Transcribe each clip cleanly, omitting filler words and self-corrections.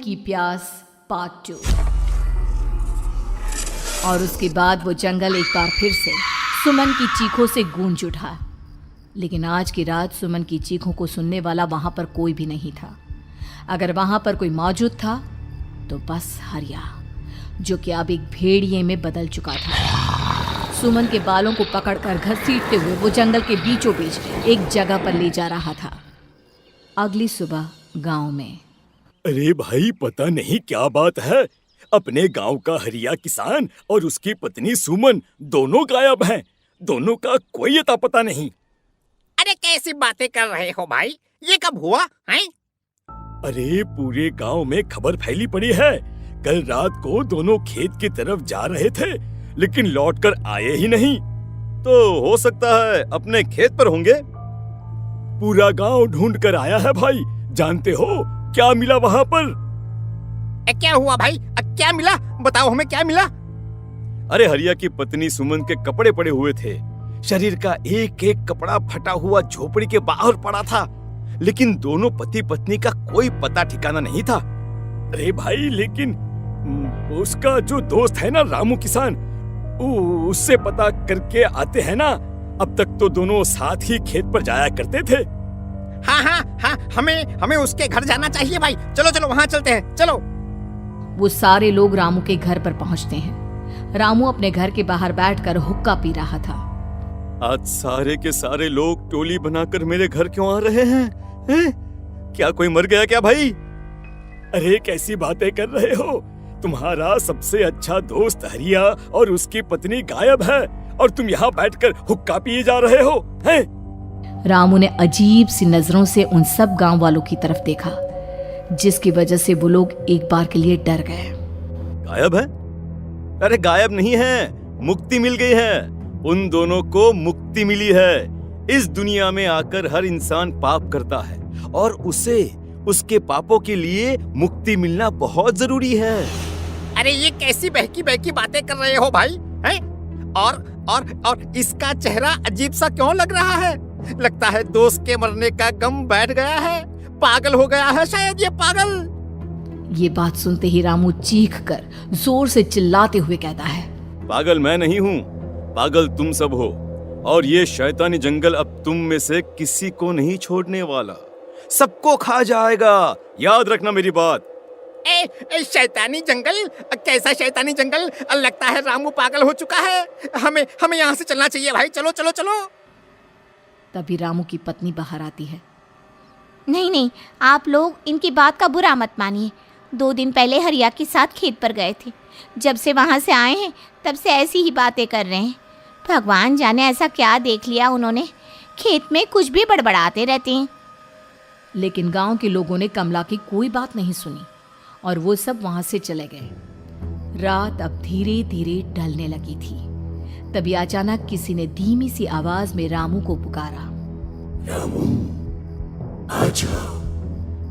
की प्यास पार्ट 2। और उसके बाद वो जंगल एक बार फिर से सुमन की चीखों से गूंज उठा। लेकिन आज की रात सुमन की चीखों को सुनने वाला वहां पर कोई भी नहीं था। अगर वहां पर कोई मौजूद था तो बस हरिया, जो कि अब एक भेड़िए में बदल चुका था। सुमन के बालों को पकड़कर घसीटते हुए वो जंगल के बीचों बीच एक जगह पर ले जा रहा था। अगली सुबह गांव में। अरे भाई, पता नहीं क्या बात है, अपने गांव का हरिया किसान और उसकी पत्नी सुमन दोनों गायब हैं। दोनों का कोई अता पता नहीं। अरे कैसी बातें कर रहे हो भाई, ये कब हुआ है? अरे पूरे गांव में खबर फैली पड़ी है। कल रात को दोनों खेत की तरफ जा रहे थे, लेकिन लौटकर आए ही नहीं। तो हो सकता है अपने खेत पर होंगे। पूरा गांव ढूंढ कर आया है भाई। जानते हो क्या मिला वहां पर? क्या हुआ भाई? क्या मिला? बताओ हमें क्या मिला? अरे हरिया की पत्नी सुमन के कपड़े पड़े हुए थे। शरीर का एक एक कपड़ा फटा हुआ झोपड़ी के बाहर पड़ा था, लेकिन दोनों पति पत्नी का कोई पता ठिकाना नहीं था। अरे भाई, लेकिन उसका जो दोस्त है ना रामू किसान, उससे पता करके आते हैं ना। अब तक तो दोनों साथ ही खेत पर जाया करते थे। हाँ, हमें उसके घर जाना चाहिए भाई। चलो वहाँ चलते हैं, चलो। वो सारे लोग रामू के घर पर पहुंचते हैं। रामू अपने घर के बाहर बैठकर हुक्का पी रहा था। आज सारे के सारे लोग टोली बनाकर मेरे घर क्यों आ रहे हैं? क्या कोई मर गया क्या भाई? अरे कैसी बातें कर रहे हो? तुम्हारा सबसे अच्छा दोस्त हरिया और उसकी पत्नी गायब है और तुम यहाँ बैठकर हुक्का पिए जा रहे हो हैं? रामू ने अजीब सी नजरों से उन सब गांव वालों की तरफ देखा, जिसकी वजह से वो लोग एक बार के लिए डर गए। गायब है? अरे गायब नहीं है, मुक्ति मिल गई है। उन दोनों को मुक्ति मिली है। इस दुनिया में आकर हर इंसान पाप करता है और उसे उसके पापों के लिए मुक्ति मिलना बहुत जरूरी है। अरे ये कैसी बहकी बहकी बातें कर रहे हो भाई हैं? और इसका चेहरा अजीब सा क्यों लग रहा है? लगता है दोस्त के मरने का गम बैठ गया है। पागल हो गया है शायद ये पागल। ये बात सुनते ही रामू चीख कर जोर से चिल्लाते हुए कहता है, पागल मैं नहीं हूँ, पागल तुम सब हो। और ये शैतानी जंगल अब तुम में से किसी को नहीं छोड़ने वाला, सबको खा जाएगा। याद रखना मेरी बात। शैतानी जंगल? कैसा शैतानी जंगल? लगता है रामू पागल हो चुका है। हमें यहाँ से चलना चाहिए भाई। चलो। तभी रामू की पत्नी बाहर आती है। नहीं, आप लोग इनकी बात का बुरा मत मानिए। 2 दिन पहले हरिया के साथ खेत पर गए थे। जब से वहाँ से आए हैं तब से ऐसी ही बातें कर रहे हैं। भगवान जाने ऐसा क्या देख लिया उन्होंने, खेत में कुछ भी बड़बड़ाते रहते हैं। लेकिन गांव के लोगों ने कमला की कोई बात नहीं सुनी और वो सब वहां से चले गए। रात अब धीरे धीरे ढलने लगी थी। तभी अचानक किसी ने धीमी सी आवाज में रामू को पुकारा। रामू, आ जाओ,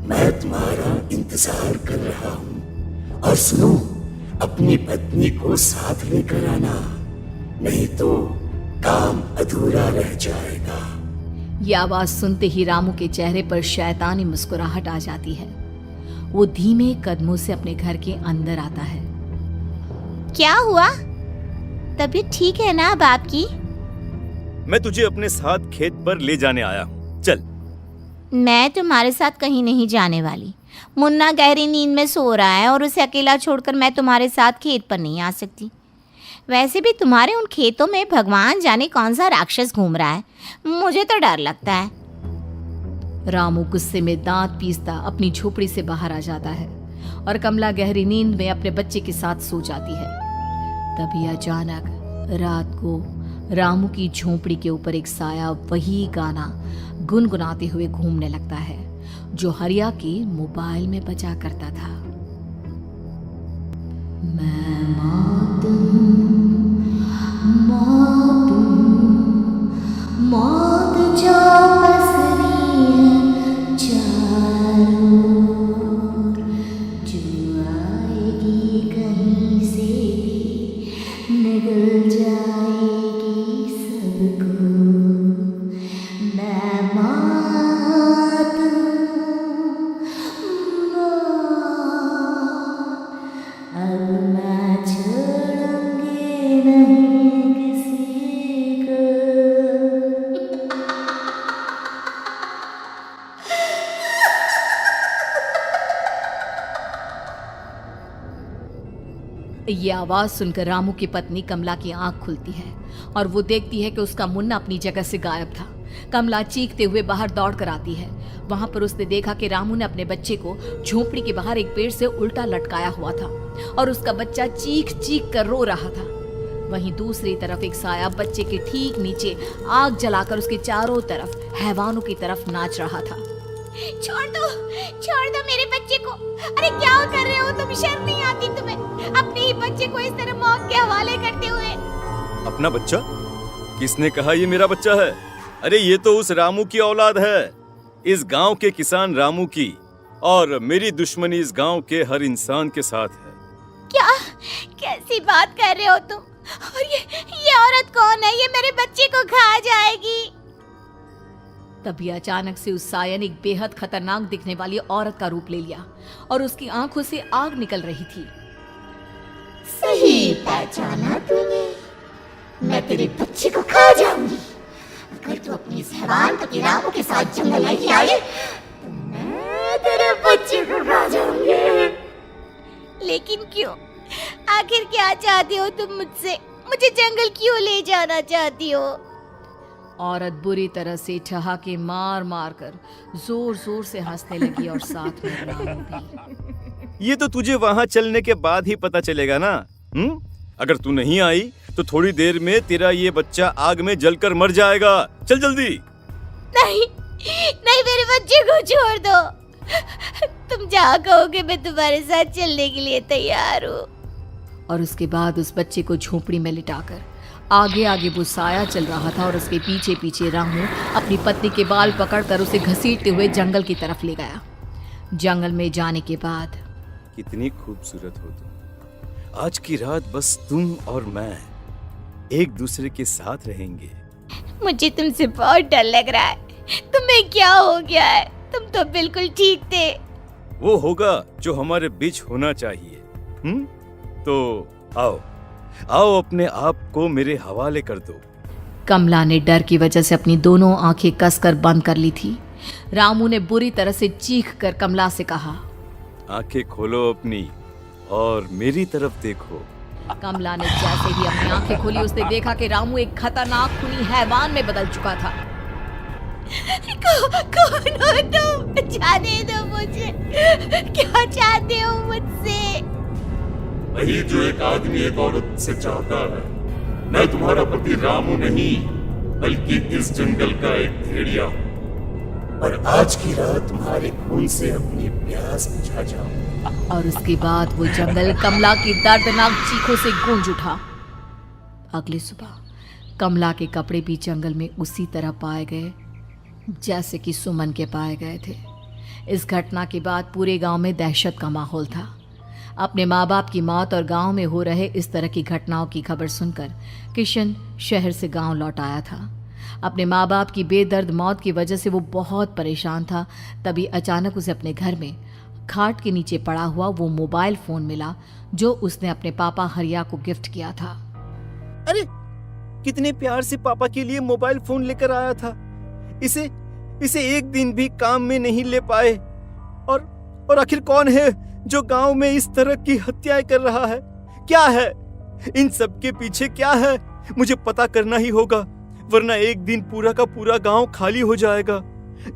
मैं तुम्हारा इंतजार कर रहा हूँ। और सुनो, अपनी पत्नी को साथ लेकर आना, नहीं तो काम अधूरा रह जाएगा। ये आवाज सुनते ही रामू के चेहरे पर शैतानी मुस्कुराहट आ जाती है। वो धीमे कदमों से अपने घर के अंदर आता है। क्या हुआ? तबीयत ठीक है ना अब आपकी? मैं तुझे अपने साथ खेत पर ले जाने आया हूँ, चल। मैं तुम्हारे साथ कहीं नहीं जाने वाली। मुन्ना गहरी नींद में सो रहा है और उसे अकेला छोड़कर मैं तुम्हारे साथ खेत पर नहीं आ सकती। वैसे भी तुम्हारे उन खेतों में भगवान जाने कौन सा राक्षस घूम रहा है, मुझे तो डर लगता है। रामू गुस्से में दांत पीसता अपनी झोपड़ी से बाहर आ जाता है और कमला गहरी नींद में अपने बच्चे के साथ सो जाती है। तभी अचानक रात को रामू की झोपड़ी के ऊपर एक साया वही गाना गुनगुनाते हुए घूमने लगता है जो हरिया के मोबाइल में बजा करता था। मैं मौत जो पसरी है चारों ओर, जो आएगी कहीं से भी निगल जाएगी सबको। मैं मौत ये आवाज सुनकर रामू की पत्नी कमला की आंख खुलती है और वो देखती है कि उसका मुन्ना अपनी जगह से गायब था। कमला चीखते हुए बाहर दौड़ कर आती है। वहां पर उसने देखा कि रामू ने अपने बच्चे को झोपड़ी के बाहर एक पेड़ से उल्टा लटकाया हुआ था और उसका बच्चा चीख चीख कर रो रहा था। वहीं दूसरी तरफ एक साया बच्चे के ठीक नीचे आग जलाकर उसके चारों तरफ हैवानों की तरफ नाच रहा था। छोड़ दो मेरे बच्चे को। अरे क्या कर रहे हो तुम? शर्म नहीं आती तुम्हें अपने ही बच्चे को इस तरह मौत के हवाले करते हुए? अपना बच्चा? किसने कहा ये मेरा बच्चा है? अरे ये तो उस रामू की औलाद है, इस गांव के किसान रामू की, और मेरी दुश्मनी इस गांव के हर इंसान के साथ है। क्या कैसी बात कर रहे हो तुम? और ये औरत कौन है? ये मेरे बच्चे को खा जाएगी। तभी अचानक से उस साया ने एक बेहद खतरनाक दिखने वाली औरत का रूप ले लिया और उसकी आंखों से आग निकल रही थी। सही पहचाना तूने, मैं तेरे बच्चे को खा जाऊंगी। अगर तू अपनी इस हैवान पति रामू के साथ जंगल नहीं आई तो मैं तेरे बच्चे को खा जाऊंगी। लेकिन क्यों? आखिर क्या चाहती हो तुम मुझसे? मुझे जंगल क्यों ले जाना चाहती हो? औरत बुरी तरह से ठहाके मार मार कर जोर जोर से हंसने लगी और साथ में रामू भी। ये तो तुझे वहां चलने के बाद ही पता चलेगा ना। अगर तू नहीं आई तो थोड़ी देर में तेरा ये बच्चा आग में जलकर मर जाएगा। चल जल्दी। नहीं नहीं, मेरे बच्चे को छोड़ दो। तुम जहाँ कहोगे मैं तुम्हारे साथ चलने के लिए तैयार हूँ। और उसके बाद उस बच्चे को झोपड़ी में लिटाकर आगे आगे वो साया चल रहा था और उसके पीछे पीछे रामू अपनी पत्नी के बाल पकड़कर उसे घसीटते हुए जंगल की तरफ ले गया। जंगल में जाने के बाद, कितनी खूबसूरत हो तुम। आज की रात बस तुम और मैं एक दूसरे के साथ रहेंगे। मुझे तुमसे बहुत डर लग रहा है। तुम्हें क्या हो गया है? तुम तो बिल्कुल ठीक थे। वो होगा जो हमारे बीच होना चाहिए। तो आओ आओ, अपने आप को मेरे हवाले कर दो। कमला ने डर की वजह से अपनी दोनों आंखें कसकर बंद कर ली थी। रामू ने बुरी तरह से चीख कर कमला से कहा, आंखें खोलो अपनी और मेरी तरफ देखो। कमला ने जैसे ही अपनी आंखें खोली उसने देखा कि रामू एक खतरनाक खूनी हैवान में बदल चुका था। कौन हो तुम? जाने दो मुझे। क्या चाहते हो मुझसे? वही जो एक आदमी एक औरत से चाहता है। मैं तुम्हारा पति रामू नहीं, बल्कि इस जंगल का एक भेड़िया हूँ, और आज की रात तुम्हारे खून से अपनी प्यास बुझा जाऊं। और उसके बाद वो जंगल कमला की दर्दनाक चीखों से गूंज उठा। अगली सुबह कमला के कपड़े भी जंगल में उसी तरह पाए गए जैसे कि सुमन के पाए गए थे। इस घटना के बाद पूरे गांव में दहशत का माहौल था। अपने माँ बाप की मौत और गांव में हो रहे इस तरह की घटनाओं की खबर सुनकर किशन शहर से गांव लौट आया था। अपने माँ बाप की बेदर्द मौत की वजह से वो बहुत परेशान था। तभी अचानक उसे अपने घर में खाट के नीचे पड़ा हुआ वो मोबाइल फोन मिला जो उसने अपने पापा हरिया को गिफ्ट किया था। अरे कितने प्यार से पापा के लिए मोबाइल फोन लेकर आया था। इसे एक दिन भी काम में नहीं ले पाए। और आखिर कौन है जो गांव में इस तरह की हत्याएं कर रहा है? क्या है इन सब के पीछे? क्या है? मुझे पता करना ही होगा, वरना एक दिन पूरा का पूरा गांव खाली हो जाएगा।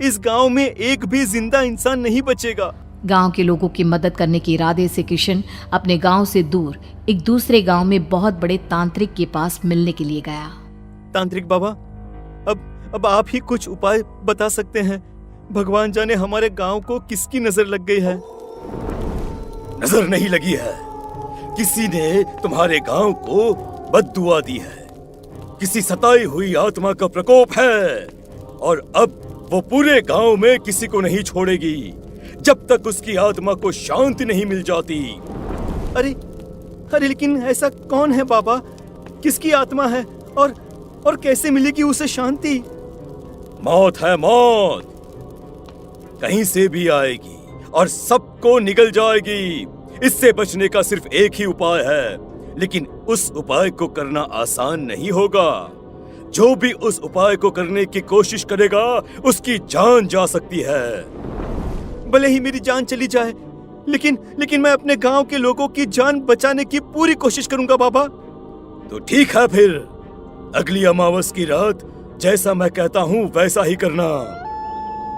इस गांव में एक भी जिंदा इंसान नहीं बचेगा। गांव के लोगों की मदद करने के इरादे से किशन अपने गांव से दूर एक दूसरे गांव में बहुत बड़े तांत्रिक के पास मिलने के लिए गया। तांत्रिक बाबा, अब आप ही कुछ उपाय बता सकते हैं। भगवान जाने हमारे गांव को किसकी नजर लग गई है। नजर नहीं लगी है, किसी ने तुम्हारे गांव को बद्दुआ दी है। किसी सताई हुई आत्मा का प्रकोप है और अब वो पूरे गांव में किसी को नहीं छोड़ेगी जब तक उसकी आत्मा को शांति नहीं मिल जाती। अरे लेकिन ऐसा कौन है बाबा? किसकी आत्मा है और कैसे मिलेगी उसे शांति? मौत है, मौत कहीं से भी आएगी और सबको निगल जाएगी। इससे बचने का सिर्फ एक ही उपाय है, लेकिन उस उपाय को करना आसान नहीं होगा। जो भी उस उपाय को करने की कोशिश करेगा उसकी जान जा सकती है। भले ही मेरी जान चली जाए, लेकिन मैं अपने गांव के लोगों की जान बचाने की पूरी कोशिश करूंगा बाबा। तो ठीक है फिर, अगली अमावस की रात जैसा मैं कहता हूँ वैसा ही करना।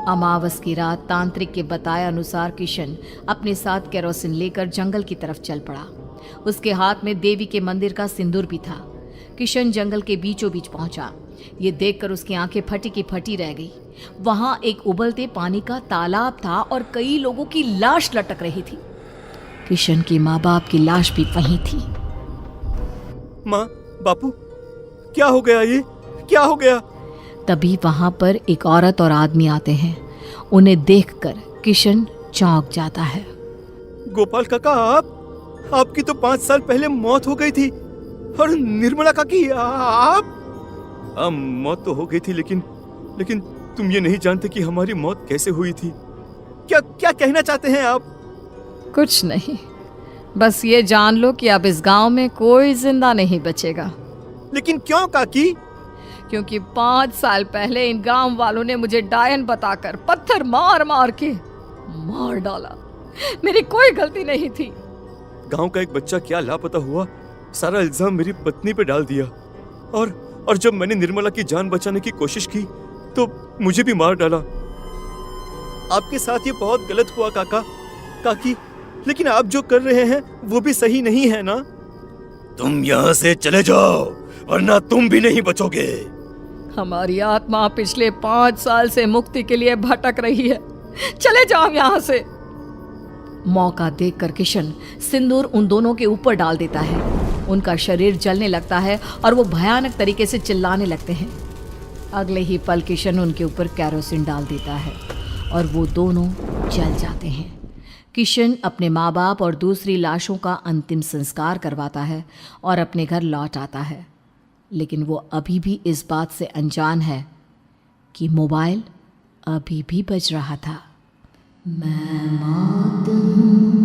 अमावस की रात तांत्रिक के बताए अनुसार किशन अपने साथ केरोसिन लेकर जंगल की तरफ चल पड़ा। उसके हाथ में देवी के मंदिर का सिंदूर भी था। किशन जंगल के बीचों बीच पहुंचा। ये देखकर उसकी आंखें फटी की फटी रह गई। वहां एक उबलते पानी का तालाब था और कई लोगों की लाश लटक रही थी। किशन की माँ बाप की लाश भी वहीं थी। माँ, बापू, क्या हो गया? ये क्या हो गया? तभी वहां पर एक औरत और आदमी आते हैं। उन्हें देखकर किशन चौंक जाता है। गोपाल काका, आपकी तो 5 साल पहले मौत हो गई थी। और निर्मला काकी, आप? मौत तो हो गई थी, लेकिन तुम ये नहीं जानते कि हमारी मौत कैसे हुई थी। क्या कहना चाहते हैं आप? कुछ नहीं, बस ये जान लो कि अब इस गांव में कोई जिंदा नहीं बचेगा। लेकिन क्यों काकी? क्योंकि 5 साल पहले इन गांव वालों ने मुझे डायन बताकर पत्थर मार मार के मार डाला। मेरी कोई गलती नहीं थी। गांव का एक बच्चा क्या लापता हुआ, सारा इल्जाम मेरी पत्नी पे डाल दिया। और जब मैंने निर्मला की जान बचाने की कोशिश की तो मुझे भी मार डाला। आपके साथ ये बहुत गलत हुआ काकी, लेकिन आप जो कर रहे हैं वो भी सही नहीं है ना? तुम यहाँ से चले जाओ वरना तुम भी नहीं बचोगे। हमारी आत्मा पिछले 5 साल से मुक्ति के लिए भटक रही है। चले जाओ यहाँ से। मौका देखकर किशन सिंदूर उन दोनों के ऊपर डाल देता है। उनका शरीर जलने लगता है और वो भयानक तरीके से चिल्लाने लगते हैं। अगले ही पल किशन उनके ऊपर केरोसिन डाल देता है और वो दोनों जल जाते हैं। किशन अपने माँ बाप और दूसरी लाशों का अंतिम संस्कार करवाता है और अपने घर लौट आता है। लेकिन वो अभी भी इस बात से अनजान है कि मोबाइल अभी भी बज रहा था। मैं मौत हूँ।